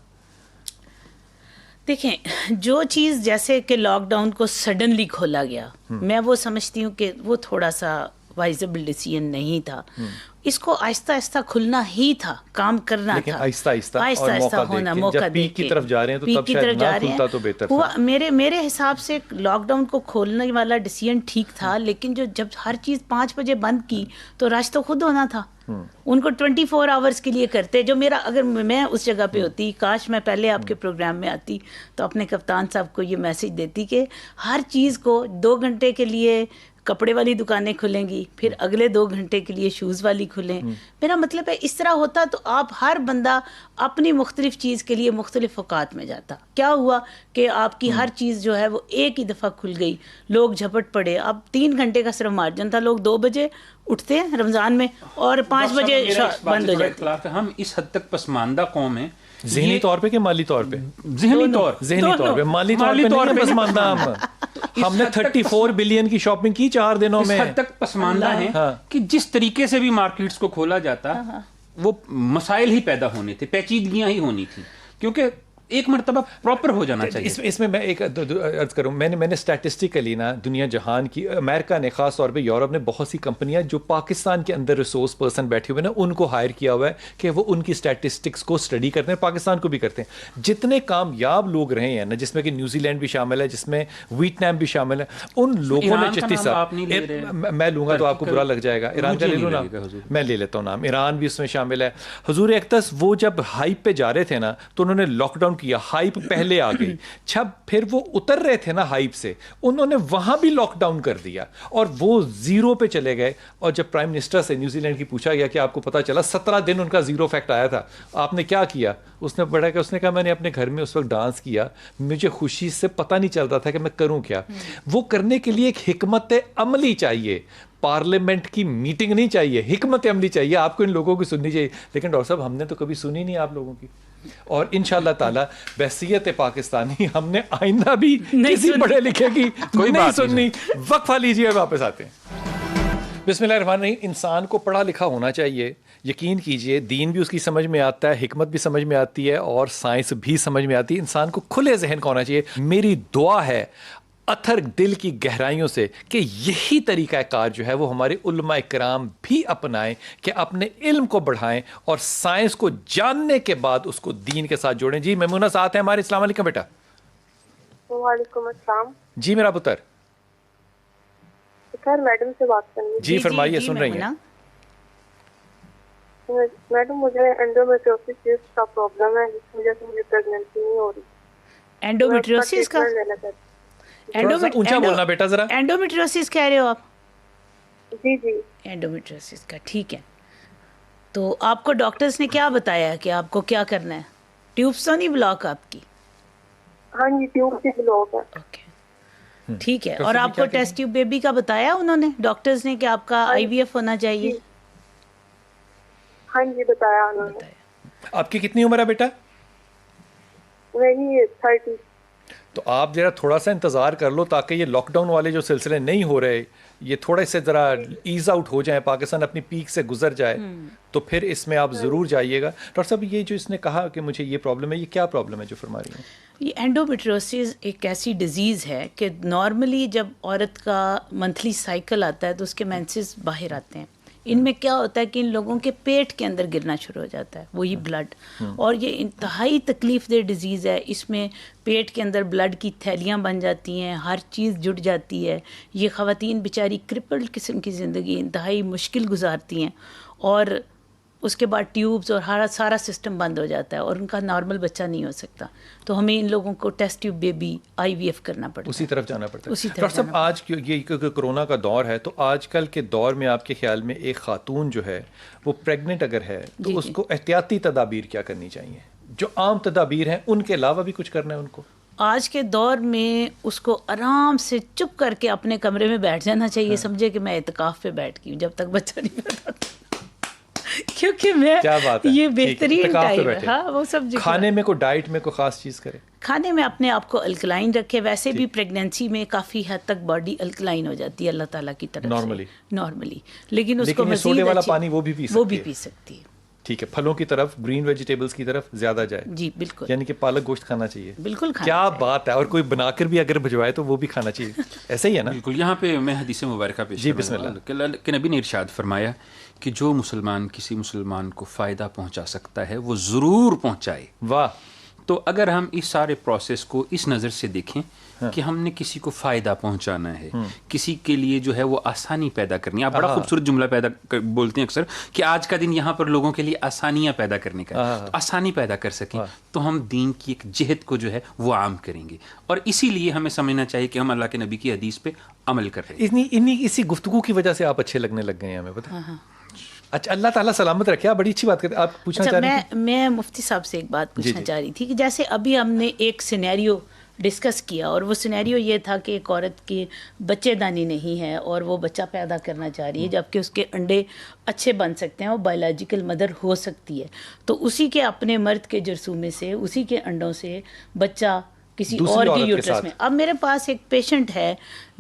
دیکھیں, جو چیز جیسے کہ لاک ڈاؤن کو سڈنلی کھولا گیا, میں وہ سمجھتی ہوں کہ وہ تھوڑا سا وائزبل ڈیسیژن نہیں تھا. اس کو آہستہ آہستہ کھلنا ہی تھا, کام کرنا تھا, آہستہ ہونا, موقع دے کے طرف جا رہے ہیں تو تب شاید نہ کھلتا تو بہتر تھا. میرے حساب سے لاک ڈاؤن کو کھولنے والا ڈیسیژن ٹھیک تھا, لیکن جب ہر چیز 5 بجے بند کی تو رش تو خود ہونا تھا. ان کو 24 آورس کے لیے کرتے. جو اگر میں اس جگہ پہ ہوتی, کاش میں پہلے آپ کے پروگرام میں آتی تو اپنے کپتان صاحب کو یہ میسج دیتی کہ ہر چیز کو 2 گھنٹے کے لیے کپڑے والی دکانیں کھلیں گی, پھر اگلے 2 گھنٹے کے لیے شوز والی کھلیں. میرا مطلب ہے اس طرح ہوتا تو آپ ہر بندہ اپنی مختلف چیز کے لیے مختلف اوقات میں جاتا. کیا ہوا کہ آپ کی ہر چیز جو ہے وہ ایک ہی دفعہ کھل گئی, لوگ جھپٹ پڑے. اب 3 گھنٹے کا صرف مارجن تھا, لوگ 2 بجے اٹھتے ہیں رمضان میں اور 5 بجے بند ہو جاتے. ہم اس حد تک پسماندہ قوم ہیں, ذہنی طور پہ کہ مالی طور پہ؟ ذہنی طور پہ, مالی طور پہ پسماندہ. ہم نے 34 بلین کی شاپنگ کی 4 دنوں میں. اس حد تک پسماندہ ہیں کہ جس طریقے سے بھی مارکیٹس کو کھولا جاتا وہ مسائل ہی پیدا ہونے تھے, پیچیدگیاں ہی ہونی تھیں, کیونکہ ایک مرتبہ پراپر ہو جانا چاہیے. اس میں میں ایک عرض کروں, میں نے اسٹیٹسٹیکلی نا دنیا جہان کی, امریکہ نے خاص طور پہ, یورپ نے بہت سی کمپنیاں جو پاکستان کے اندر ریسورس پرسن بیٹھے ہوئے نا ان کو ہائر کیا ہوا ہے کہ وہ ان کی اسٹیٹسٹکس کو اسٹڈی کرتے ہیں, پاکستان کو بھی کرتے ہیں. جتنے کامیاب لوگ رہے ہیں نا, جس میں کہ نیوزی لینڈ بھی شامل ہے, جس میں ویتنام بھی شامل ہے, ان لوگوں نے چشتی صاحب, میں لوں گا تو آپ کو برا لگ جائے گا, ایران کا لے لوں نا, میں لے لیتا ہوں نام, ایران بھی اس میں شامل ہے. حضور اقدس وہ جب ہائپ پہ جا رہے تھے نا تو انہوں نے لاک ڈاؤن کیا, ہائپ پہلے آ گئی, جب پھر وہ اتر رہے تھے نا ہائپ سے, انہوں نے وہاں بھی لاک ڈاؤن کر دیا اور وہ زیرو پہ چلے گئے. اور جب پرائم منسٹر سے نیوزی لینڈ کی پوچھا گیا کہ آپ کو پتا چلا 17 دن ان کا زیرو فیکٹ آیا تھا, آپ نے کیا کیا, اس نے بڑا کہ اس نے کہا میں نے اپنے گھر میں اس وقت ڈانس کیا, مجھے خوشی سے پتہ نہیں چلتا تھا کہ میں کروں کیا. وہ کرنے کے لیے ایک حکمت عملی چاہیے, پارلیمنٹ کی میٹنگ نہیں چاہیے, حکمت عملی چاہیے. آپ کو ان لوگوں کی سننی چاہیے, لیکن ڈاکٹر صاحب ہم نے تو کبھی سنی نہیں آپ لوگوں کی, اور انشاءاللہ تعالی بحیثیت پاکستانی ہم نے آئندہ بھی کسی پڑھے لکھے کی کوئی نہیں سننی. وقفہ لیجیے, واپس آتے ہیں. بسم اللہ الرحمن الرحیم. انسان کو پڑھا لکھا ہونا چاہیے, یقین کیجئے دین بھی اس کی سمجھ میں آتا ہے, حکمت بھی سمجھ میں آتی ہے, اور سائنس بھی سمجھ میں آتی ہے. انسان کو کھلے ذہن کا ہونا چاہیے. میری دعا ہے اتھر دل کی گہرائیوں سے کہ یہی طریقہ کار جو ہے وہ ہمارے علماء کرام بھی اپنائیں, کہ اپنے علم کو بڑھائیں اور سائنس کو جاننے کے بعد اس کو دین کے ساتھ جوڑیں. جی میمونہ ساتھ ہیں ہمارے. السلام علیکم بیٹا. وعلیکم السلام. جی میرا پتر. سر میڈم سے بات کرنی. جی فرمائیے, سن رہی ہیں. میڈم مجھے انڈومیٹریوسس کا پرابلم ہے, جس وجہ سے مجھے پریگننسی نہیں ہو رہی. انڈومیٹریوسس کا اونچا بولنا بیٹا ذرا. انڈومیٹریوسس کہہ رہے ہو آپ؟ جی جی انڈومیٹریوسس کا, ٹھیک ہے. تو آپ کو ڈاکٹرز نے کیا بتایا کہ آپ کو کیا کرنا ہے؟ ٹیوبس تو نہیں بلاک آپ کی؟ ہاں جی ٹیوب سے بلاک ہے. اوکے ٹھیک ہے. اور آپ کو ٹیسٹ ٹیوب بیبی کا بتایا انہوں نے, ڈاکٹرز نے, کہ آپ کا آئی وی ایف ہونا چاہیے؟ ہاں جی بتایا انہوں نے. آپ کی کتنی عمر ہے بیٹا؟ وہی 30. تو آپ ذرا تھوڑا سا انتظار کر لو تاکہ یہ لاک ڈاؤن والے جو سلسلے نہیں ہو رہے یہ تھوڑے سے ذرا ایز آؤٹ ہو جائیں, پاکستان اپنی پیک سے گزر جائے, تو پھر اس میں آپ ضرور جائیے گا. ڈاکٹر صاحب یہ جو اس نے کہا کہ مجھے یہ پرابلم ہے, یہ کیا پرابلم ہے جو فرما رہی ہیں؟ یہ انڈومیٹریوسس ایک ایسی ڈیزیز ہے کہ نارملی جب عورت کا منتھلی سائیکل آتا ہے تو اس کے مینسز باہر آتے ہیں. ان میں کیا ہوتا ہے کہ ان لوگوں کے پیٹ کے اندر گرنا شروع ہو جاتا ہے وہی بلڈ, اور یہ انتہائی تکلیف دہ ڈیزیز ہے. اس میں پیٹ کے اندر بلڈ کی تھیلیاں بن جاتی ہیں, ہر چیز جٹ جاتی ہے. یہ خواتین بیچاری کرپلڈ قسم کی زندگی انتہائی مشکل گزارتی ہیں, اور اس کے بعد ٹیوبز اور سارا سسٹم بند ہو جاتا ہے, اور ان کا نارمل بچہ نہیں ہو سکتا. تو ہمیں ان لوگوں کو ٹیسٹ ٹیوب بیبی آئی وی ایف کرنا پڑتا ہے, اسی طرف جانا پڑتا ہے. ڈاکٹر صاحب آج یہ کرونا کا دور ہے, تو آج کل کے دور میں آپ کے خیال میں ایک خاتون جو ہے وہ پریگننٹ اگر ہے تو اس کو احتیاطی تدابیر کیا کرنی چاہیے؟ جو عام تدابیر ہیں ان کے علاوہ بھی کچھ کرنا ہے ان کو؟ آج کے دور میں اس کو آرام سے چپ کر کے اپنے کمرے میں بیٹھ جانا چاہیے. سمجھے کہ میں اعتکاف پہ بیٹھ گئی ہوں جب تک بچہ نہیں پیدا ہوتا, کیونکہ میں یہ بہترین ٹائم ہے. ہاں وہ سب کھانے میں کوئی ڈائٹ میں کوئی خاص چیز کرے, کھانے میں اپنے آپ کو الکلائن رکھے. ویسے بھی پریگنینسی میں کافی حد تک باڈی الکلائن ہو جاتی ہے اللہ تعالیٰ کی طرف نارملی, لیکن اس کو مزید سوڈے والا پانی وہ بھی پی سکتی ہے. ٹھیک ہے, پھلوں کی طرف, گرین ویجیٹیبلز کی طرف زیادہ جائے. جی بالکل, یعنی کہ پالک گوشت کھانا چاہیے. بالکل کیا بات ہے, اور کوئی بنا کر بھی اگر بھجوائے تو وہ بھی کھانا چاہیے, ایسا ہی ہے نا؟ بالکل. یہاں پہ میں حدیث مبارکہ پیش جی بسم اللہ. کہ نبی نے ارشاد فرمایا کہ جو مسلمان کسی مسلمان کو فائدہ پہنچا سکتا ہے وہ ضرور پہنچائے. واہ. تو اگر ہم اس سارے پروسیس کو اس نظر سے دیکھیں کہ ہم نے کسی کو فائدہ پہنچانا ہے, کسی کے لیے جو ہے وہ آسانی پیدا کرنی ہے. آپ بڑا خوبصورت جملہ بولتے ہیں اکثر کہ آج کا دن یہاں پر لوگوں کے لیے آسانیاں پیدا کرنے کا, آسانی پیدا کر سکیں تو ہم دین کی ایک جہت کو جو ہے وہ عام کریں گے. اور اسی لیے ہمیں سمجھنا چاہیے کہ ہم اللہ کے نبی کی حدیث پہ عمل کر رہے ہیں. اسی گفتگو کی وجہ سے آپ اچھے لگنے لگ گئے ہیں ہمیں, پتہ. اچھا, اللہ تعالیٰ سلامت رکھے. آپ بڑی اچھی بات کرتے ہیں. آپ پوچھنا چاہ رہی تھیں؟ میں مفتی صاحب سے ایک بات پوچھنا چاہ رہی تھی کہ جیسے ابھی ہم نے ایک سینیریو ڈسکس کیا, اور وہ سینیریو یہ تھا کہ ایک عورت کی بچے دانی نہیں ہے اور وہ بچہ پیدا کرنا چاہ رہی ہے, جبکہ اس کے انڈے اچھے بن سکتے ہیں, وہ بایولوجیکل مدر ہو سکتی ہے. تو اسی کے اپنے مرد کے جرثومے سے, اسی کے انڈوں سے بچہ کسی اور کی یوٹرس میں. اب میرے پاس ایک پیشنٹ ہے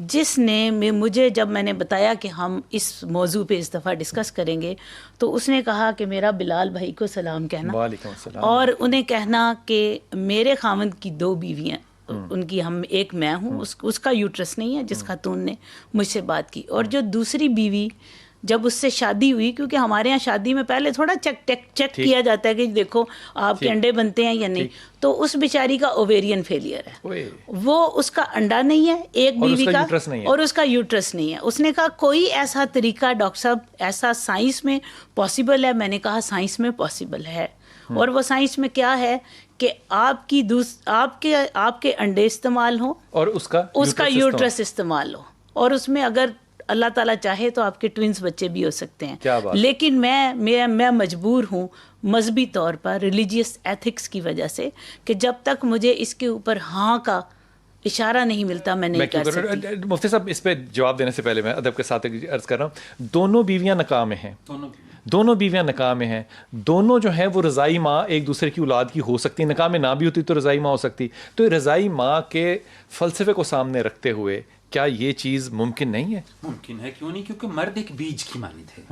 جس نے مجھے جب میں نے بتایا کہ ہم اس موضوع پہ اس دفعہ ڈسکس کریں گے تو اس نے کہا کہ میرا بلال بھائی کو سلام کہنا, وعلیکم السلام, اور انہیں کہنا کہ میرے خاوند کی 2 بیویاں, ان کی ایک میں ہوں, اس کا یوٹرس نہیں ہے جس خاتون نے مجھ سے بات کی, اور جو دوسری بیوی جب اس سے شادی ہوئی, کیونکہ ہمارے ہاں شادی میں پہلے تھوڑا چیک کیا جاتا ہے کہ دیکھو آپ کے انڈے بنتے ہیں یا نہیں, تو اس بیچاری کا اوویرین فیلئر ہے, وہ اس کا انڈا نہیں ہے ایک بیوی کا اور اس کا یوٹرس نہیں ہے. اس نے کہا کوئی ایسا طریقہ ڈاکٹر صاحب ایسا سائنس میں پاسبل ہے؟ میں نے کہا سائنس میں پاسبل ہے, اور وہ سائنس میں کیا ہے کہ آپ کے انڈے استعمال ہوں اور اس کا یوٹرس استعمال ہو, اور اس میں اگر اللہ تعالیٰ چاہے تو آپ کے ٹوئنز بچے بھی ہو سکتے ہیں. لیکن میں مجبور ہوں مذہبی طور پر, ریلیجیس ایتھکس کی وجہ سے, کہ جب تک مجھے اس کے اوپر ہاں کا اشارہ نہیں ملتا میں نہیں کر سکتی. مفتی صاحب اس پہ جواب دینے سے پہلے میں ادب کے ساتھ عرض کر رہا ہوں, دونوں بیویاں نکاح میں ہیں, دونوں جو ہیں وہ رضائی ماں ایک دوسرے کی اولاد کی ہو سکتی, نکاح میں نہ بھی ہوتی تو رضائی ماں ہو سکتی. تو رضائی ماں کے فلسفے کو سامنے رکھتے ہوئے کیا یہ چیز ممکن نہیں ہے؟ ممکن ہے, کیوں نہیں, کیونکہ مرد ایک بیج کی مانند ہے,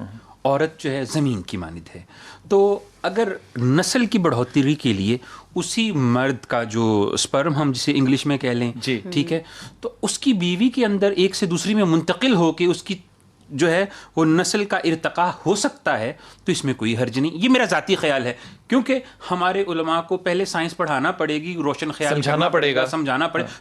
عورت جو ہے زمین کی مانند ہے. تو اگر نسل کی بڑھوتری کے لیے اسی مرد کا جو سپرم ہم جسے انگلش میں کہہ لیں, ٹھیک ہے, تو اس کی بیوی کے اندر ایک سے دوسری میں منتقل ہو کے اس کی جو ہے وہ نسل کا ارتقاء ہو سکتا ہے, تو اس میں کوئی حرج نہیں. یہ میرا ذاتی خیال ہے, کیونکہ ہمارے علماء کو پہلے سائنس پڑھانا پڑے گی, روشن خیال سمجھانا پڑے گا,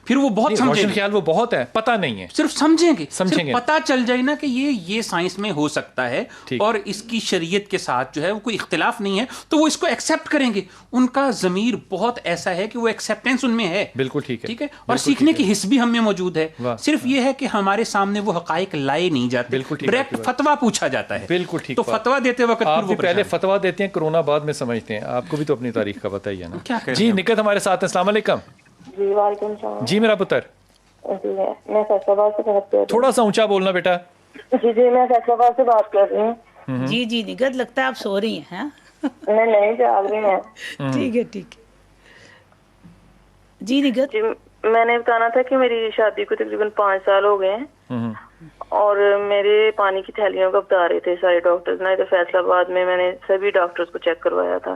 پھر وہ بہت سمجھیں گے. روشن خیال وہ بہت ہے, پتہ نہیں ہے, صرف سمجھیں گے, پتہ چل جائے نا کہ یہ سائنس میں ہو سکتا ہے اور اس کی شریعت کے ساتھ جو ہے وہ کوئی اختلاف نہیں ہے, تو وہ اس کو ایکسیپٹ کریں گے. ان کا ضمیر بہت ایسا ہے کہ وہ ایکسیپٹنس ان میں ہے. بالکل ٹھیک ہے, اور سیکھنے کی حس بھی ہم میں موجود ہے. صرف یہ ہے کہ ہمارے سامنے وہ حقائق لائے نہیں جاتے, ڈائریکٹ فتویٰ پوچھا جاتا ہے. بالکل ٹھیک. تو فتویٰ دیتے وقت آپ بھی پہلے فتویٰ دیتے ہیں, کرونا بعد میں سمجھتے ہیں. آپ کو بھی تو اپنی تاریخ کا پتہ ہی ہے نا. جی نکت ہمارے ساتھ ہیں, السلام علیکم. جی وعلیکم السلام. جی میرا پتر, میں فیصل آباد سے بات کر رہی ہوں. تھوڑا سا اونچا بولنا بیٹا. جی میں فیصل آباد سے بات کر رہی ہوں. جی نکت لگتا ہے آپ سو رہی ہیں. نہیں جاگ رہی ہیں. ٹھیک ہے. جی نکت, جی میں نے بتانا تھا کہ میری شادی کو تقریباً 5 سال ہو گئے ہیں, اور میرے پانی کی تھیلیوں کا بتا رہے تھے سارے ڈاکٹرز نے. تو فیصل آباد میں نے سبھی ڈاکٹرز کو چیک کروایا تھا.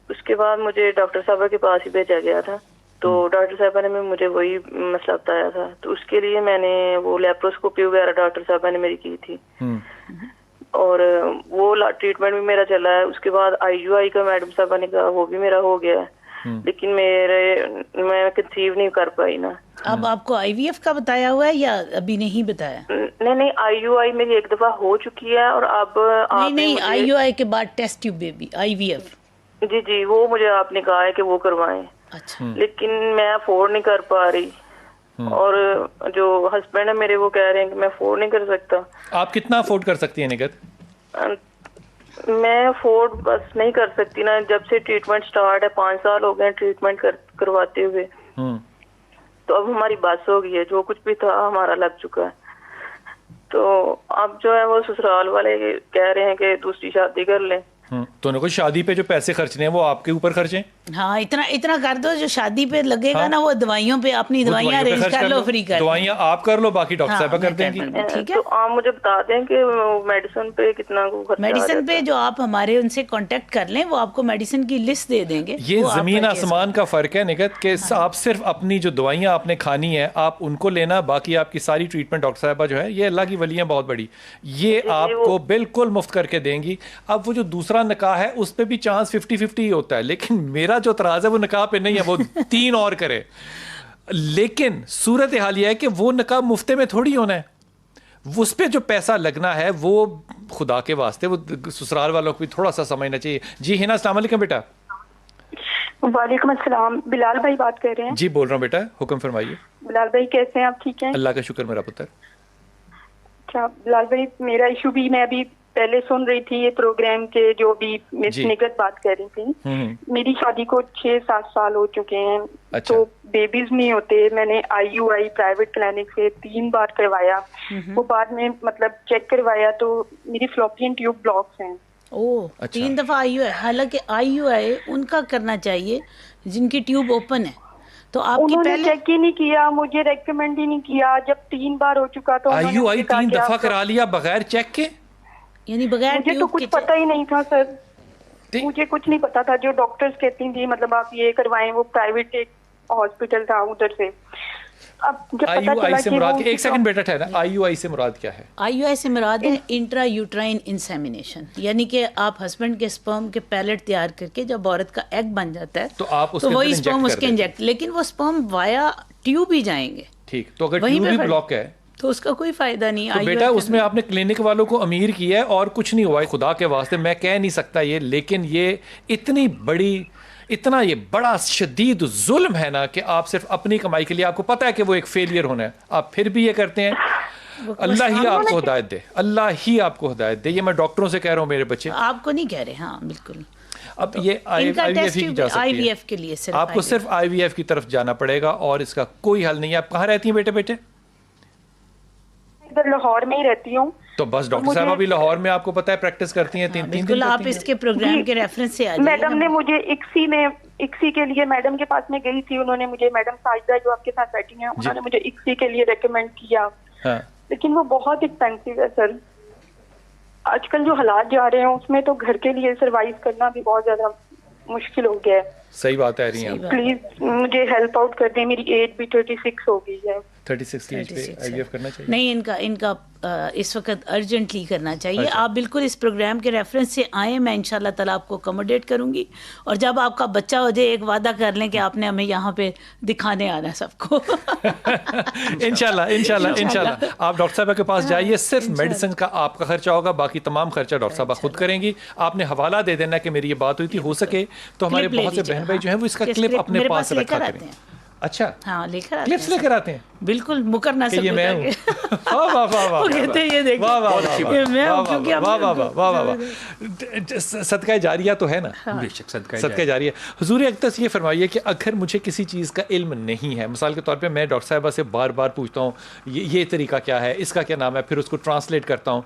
اس کے بعد مجھے ڈاکٹر صاحبہ کے پاس ہی بھیجا گیا تھا. تو ڈاکٹر صاحبہ نے مجھے وہی مسئلہ بتایا تھا. تو اس کے لیے میں نے وہ لیپروسکوپی وغیرہ ڈاکٹر صاحبہ نے میری کی تھی, اور وہ ٹریٹمنٹ بھی میرا چلا ہے. اس کے بعد IUI کا میڈم صاحبہ نے کہا وہ بھی میرا ہو گیا ہے, لیکن میں کنسیو نہیں کر پائی نا. اب آپ کو IVF کا بتایا ہوا ہے یا ابھی نہیں بتایا؟ نہیں IUI میری ایک دفعہ ہو چکی ہے, اور اب نہیں IUI کے بعد ٹیسٹ ٹیوب بیبی IVF. جی وہ مجھے آپ نے کہا ہے کہ وہ کروائیں. اچھا. لیکن میں افورڈ نہیں کر پا رہی, اور جو ہسبینڈ ہے میرے وہ کہہ رہے ہیں کہ میں افورڈ نہیں کر سکتا. آپ کتنا افورڈ کر سکتی ہیں نگت؟ میں افورڈ بس نہیں کر سکتی نا. جب سے ٹریٹمنٹ سٹارٹ ہے 5 سال ہو گئے ٹریٹمنٹ کرواتے ہوئے, تو اب ہماری بس ہو گئی ہے. جو کچھ بھی تھا ہمارا لگ چکا ہے. تو اب جو ہے وہ سسرال والے کہہ رہے ہیں کہ دوسری شادی کر لیں. تو کوئی شادی پہ جو پیسے خرچنے ہیں وہ آپ کے اوپر خرچیں. ہاں اتنا کر دو جو شادی پہ لگے گا نا, وہ دوائیوں پہ اپنی دوائیاں ارینج کر لو, فری کر دوائیاں آپ کر لو, باقی ڈاکٹر صاحبہ کر دیں گی. ٹھیک ہے. تو آپ مجھے بتا دیں کہ میڈیسن پہ کتنا خرچہ, میڈیسن پہ جو آپ ہمارے ان سے کانٹیکٹ کر لیں, وہ آپ کو میڈیسن کی لسٹ دے دیں گے. یہ زمین آسمان کا فرق ہے نگت, کہ آپ صرف اپنی جو دوائیاں آپ نے کھانی ہے آپ ان کو لینا, باقی آپ کی ساری ٹریٹمنٹ ڈاکٹر صاحبہ جو ہے یہ اللہ کی ولیاں بہت بڑی, یہ آپ کو بالکل مفت کر کے دیں گی. اب وہ جو دوسرا نکاح ہے اس پہ بھی چانس 50-50 ہی ہوتا ہے, لیکن میرا جو اعتراض ہے وہ نکاح پہ نہیں ہے, وہ 3 اور کرے. لیکن صورت حال یہ ہے کہ وہ نکاح مفتے میں تھوڑی ہونا ہے, اس پہ جو پیسہ لگنا ہے وہ خدا کے واسطے وہ سسرال والوں کو بھی تھوڑا سا سمجھنا چاہیے. جی ہنا السلام علیکم بیٹا. وعلیکم السلام. بلال بھائی بات کر رہے ہیں؟ جی بول رہا ہوں بیٹا, حکم فرمائیے. بلال بھائی کیسے ہیں آپ؟ ٹھیک ہیں اللہ کا شکر میرا پتر. اچھا بلال بھائی, میرا ایشو بھی میں ابھی پہلے سن رہی تھی یہ پروگرام کے جو بھی مس نگت بات کر رہی تھی. میری شادی کو 6-7 سال ہو چکے ہیں. تو بیبیز نہیں ہوتے. میں نے IUI پرائیویٹ کلینک سے 3 بار کروایا. وہ بعد میں مطلب چیک کروایا تو میری فلوپین ٹیوب بلاکس ہیں. 3 دفعہ IUI. حالانکہ IUI ان کا کرنا چاہیے جن کی ٹیوب اوپن ہے. تو آپ کی پہلے چیک ہی نہیں کیا, مجھے ریکمینڈ ہی نہیں کیا. جب 3 بار ہو چکا تو IUI 3 دفعہ کرا لیا بغیر چیک کے, یعنی بغیر مجھے تو کچھ پتہ ہی نہیں تھا سر, مجھے کچھ نہیں پتا تھا. جو ڈاکٹرز کہتی تھی مطلب آپ یہ کروائیں, وہ پرائیویٹ ایک ہاسپٹل تھا ادھر سے. اب جب پتہ چلا سے مراد, ایک سیکنڈ بیٹا ٹھہرا, IUI سے مراد کیا ہے؟ IUI سے مراد ہے انٹرا یوٹرائن انسیمینیشن, یعنی کہ آپ ہسبینڈ کے سپرم کے پیلٹ تیار کر کے جب عورت کا ایگ بن جاتا ہے تو وہی سپرم اس کے انجیکٹ, لیکن وہ سپرم وایا ٹیوب ہی جائیں گے. ٹھیک, تو اگر ٹیوب ہی بلاک ہے تو اس کا کوئی فائدہ نہیں. تو بیٹا اس میں آپ نے کلینک والوں کو امیر کیا ہے اور کچھ نہیں ہوا ہے. خدا کے واسطے میں کہہ نہیں سکتا یہ, لیکن یہ اتنا یہ بڑا شدید ظلم ہے نا کہ آپ صرف اپنی کمائی کے لیے, آپ کو پتہ ہے کہ وہ ایک فیلئر ہونا ہے, آپ پھر بھی یہ کرتے ہیں. اللہ ہی آپ کو ہدایت دے, اللہ ہی آپ کو ہدایت دے. یہ میں ڈاکٹروں سے کہہ رہا ہوں میرے بچے, آپ کو نہیں کہہ رہے. ہاں بالکل. اب یہ IVF کے لیے آپ کو صرف IVF کی طرف جانا پڑے گا اور اس کا کوئی حل نہیں ہے. آپ کہاں رہتی ہیں بیٹے؟ ادھر لاہور میں ہی رہتی ہوں. تو بس ڈاکٹر صاحب ابھی لاہور میں آپ کو پتہ ہے پریکٹس کرتی ہیں 3 بالکل. آپ اس کے پروگرام کے ریفرنس سے میڈم نے مجھے اکسی کے لیے میڈم کے پاس میں گئی تھی, انہوں نے مجھے, میڈم ساجدہ جو آپ کے ساتھ بیٹھی ہیں, انہوں نے مجھے اکسی کے لیے ریکمینڈ کیا, لیکن وہ بہت ایکسپینسو ہے سر. آج کل جو حالات جا رہے ہیں اس میں تو گھر کے لیے سروائیو کرنا بھی بہت زیادہ مشکل ہو گیا ہے. صحیح بات ہے رہی ہیں, پلیز مجھے ہیلپ آؤٹ کر دیں. میری ایج بھی 36 ہو گئی ہے. 36 کی ایج پہ IVF کرنا چاہیے. نہیں, ان کا اس وقت ارجنٹلی کرنا چاہیے. آپ بالکل اس پروگرام کے ریفرنس سے آئیں, میں انشاءاللہ تعالیٰ آپ کو اکوموڈیٹ کروں گی. اور جب آپ کا بچہ ہو جائے ایک وعدہ کر لیں کہ آپ نے ہمیں یہاں پہ دکھانے آنا ہے سب کو. انشاءاللہ آپ ڈاکٹر صاحبہ کے پاس جائیے, صرف میڈیسن کا آپ کا خرچہ ہوگا, باقی تمام خرچہ ڈاکٹر صاحبہ خود کریں گی. آپ نے حوالہ دے دینا کہ میری یہ بات ہوئی تھی, ہو سکے تو ہمارے بہت سے بہن بھائی جو ہیں وہ اس کا کلپ اپنے پاس رکھا کریں. اچھا, ہاں لے کر کلپس لے کر آتے ہیں, بالکل مکر نہ سکے. یہ میں ہوں. صدقہ جاریہ تو ہے نا, بے شک صدقہ جاریہ. حضور اقدس یہ فرمائیے کہ اگر مجھے کسی چیز کا علم نہیں ہے, مثال کے طور پہ میں ڈاکٹر صاحبہ سے بار بار پوچھتا ہوں یہ طریقہ کیا ہے, اس کا کیا نام ہے, پھر اس کو ٹرانسلیٹ کرتا ہوں,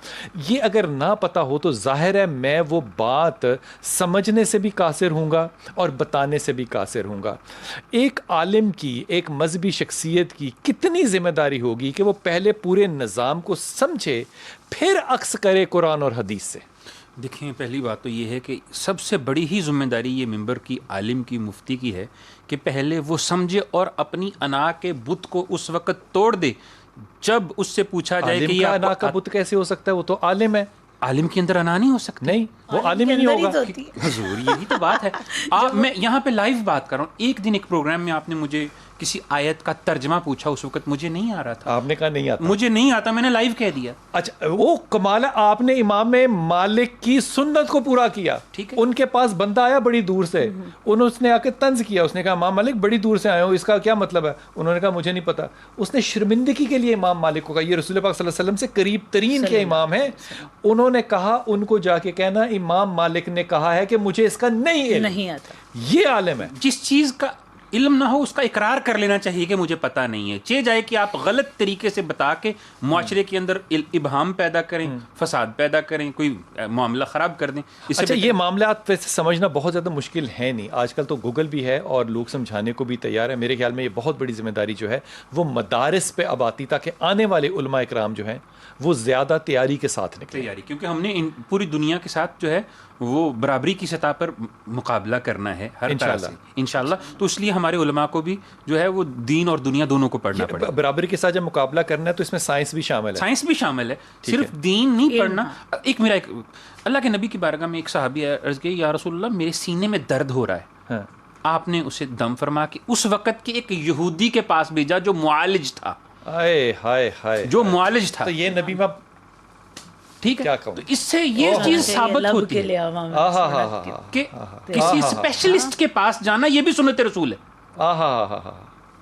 یہ اگر نہ پتہ ہو تو ظاہر ہے میں وہ بات سمجھنے سے بھی قاصر ہوں گا اور بتانے سے بھی قاصر ہوں گا. ایک عالم کی, ایک مذہبی شخصیت کی کتنی ذمہ داری ہوگی کہ وہ پہلے پورے نظام کو سمجھے پھر عکس کرے قرآن اور حدیث سے. دیکھیں, پہلی بات تو یہ ہے کہ سب سے بڑی ہی ذمہ داری یہ ممبر کی, عالم کی, مفتی کی ہے کہ پہلے وہ سمجھے اور اپنی انا کے بت کو اس وقت توڑ دے جب اس سے پوچھا جائے کہ یہ انا کا بت کیسے ہو سکتا ہے, وہ تو عالم ہے. عالم کے اندر انا نہیں ہو سکتا. نہیں, وہ عالم ہی نہیں ہوگا. حضور یہی تو بات ہے. میں یہاں پہ لائیو بات کر رہا ہوں. ایک دن ایک پروگرام میں آپ نے مجھے کسی آیت کا ترجمہ پوچھا, اس وقت مجھے نہیں آ رہا تھا. آپ نے کہا نہیں آتا, مجھے نہیں آتا, میں نے لائیو کہہ دیا. اچھا, وہ کمال ہے, آپ نے امام مالک کی سنت کو پورا کیا. ٹھیک ہے, ان کے پاس بندہ آیا بڑی دور سے, اس نے آ کے طنز کیا, اس نے کہا امام مالک بڑی دور سے آئے ہو, اس کا کیا مطلب ہے؟ انہوں نے کہا مجھے نہیں پتا. اس نے شرمندگی کے لیے امام مالک کو کہا, یہ رسول پاک صلی اللہ علیہ وسلم سے قریب ترین کے امام ہیں. انہوں نے کہا ان کو جا کے کہنا امام مالک نے کہا ہے کہ مجھے اس کا نہیں آتا. یہ عالم ہے. جس چیز کا علم نہ ہو اس کا اقرار کر لینا چاہیے کہ مجھے پتہ نہیں ہے. چہ جائے کہ آپ غلط طریقے سے بتا کے معاشرے کے اندر ابہام پیدا کریں, فساد پیدا کریں, کوئی معاملہ خراب کر دیں. اچھا, یہ معاملات ویسے سمجھنا بہت زیادہ مشکل ہے نہیں. آج کل تو گوگل بھی ہے اور لوگ سمجھانے کو بھی تیار ہے. میرے خیال میں یہ بہت بڑی ذمہ داری جو ہے وہ مدارس پہ اب آتی, تاکہ آنے والے علماء اکرام جو ہیں وہ زیادہ تیاری کے ساتھ نکلیں. کیونکہ ہم نے پوری دنیا کے ساتھ جو ہے وہ برابری کی سطح پر مقابلہ کرنا ہے ہر طرح سے انشاءاللہ. تو اس لیے ہمارے علماء کو بھی جو ہے وہ دین اور دنیا دونوں کو پڑھنا پڑے گا. برابری کے ساتھ جب مقابلہ کرنا ہے تو اس میں سائنس بھی شامل ہے. سائنس بھی شامل ہے, صرف دین نہیں پڑھنا. ایک اللہ کے نبی کی بارگاہ میں ایک صحابی عرض کی, یا رسول اللہ میرے سینے میں درد ہو رہا ہے. آپ نے اسے دم فرما کے اس وقت کے ایک یہودی کے پاس بھیجا جو معالج تھا. جو معالج تھا. تو یہ نبی میں ٹھیک ہے, تو اس سے یہ چیز ثابت ہوتی ہے کہ کسی اسپیشلسٹ کے پاس جانا یہ بھی سنت رسول ہے.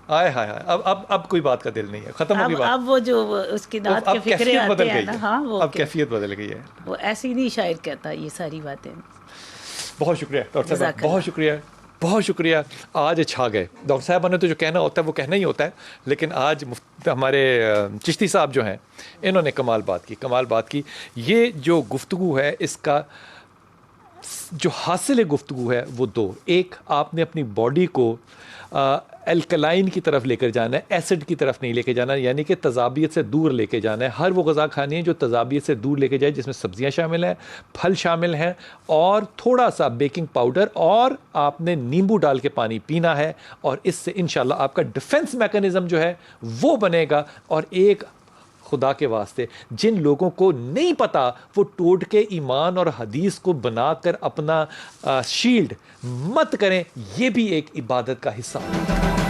اب کوئی بات کا دل نہیں ہے, ختم ہو گئی بات. اب وہ جو اس کی داد کے فکرے آتے ہیں نا, ہاں وہ اب کیفیت بدل گئی ہے. وہ ایسی نہیں شاعر کہتا یہ ساری باتیں. بہت شکریہ ڈاکٹر صاحب, بہت شکریہ, بہت شکریہ. آج چھا گئے. ڈاکٹر صاحبہ نے تو جو کہنا ہوتا ہے وہ کہنا ہی ہوتا ہے, لیکن آج ہمارے چشتی صاحب جو ہیں انہوں نے کمال بات کی. یہ جو گفتگو ہے اس کا جو حاصل گفتگو ہے وہ دو. ایک, آپ نے اپنی باڈی کو الکلائن کی طرف لے کر جانا ہے, ایسڈ کی طرف نہیں لے کے جانا, یعنی کہ تذابیت سے دور لے کے جانا ہے. ہر وہ غذا کھانی ہے جو تذابیت سے دور لے کے جائے, جس میں سبزیاں شامل ہیں, پھل شامل ہیں, اور تھوڑا سا بیکنگ پاؤڈر, اور آپ نے نیمبو ڈال کے پانی پینا ہے, اور اس سے انشاءاللہ آپ کا ڈیفنس میکانزم جو ہے وہ بنے گا. اور ایک, خدا کے واسطے جن لوگوں کو نہیں پتا وہ ٹوٹ کے ایمان اور حدیث کو بنا کر اپنا شیلڈ مت کریں, یہ بھی ایک عبادت کا حصہ ہے.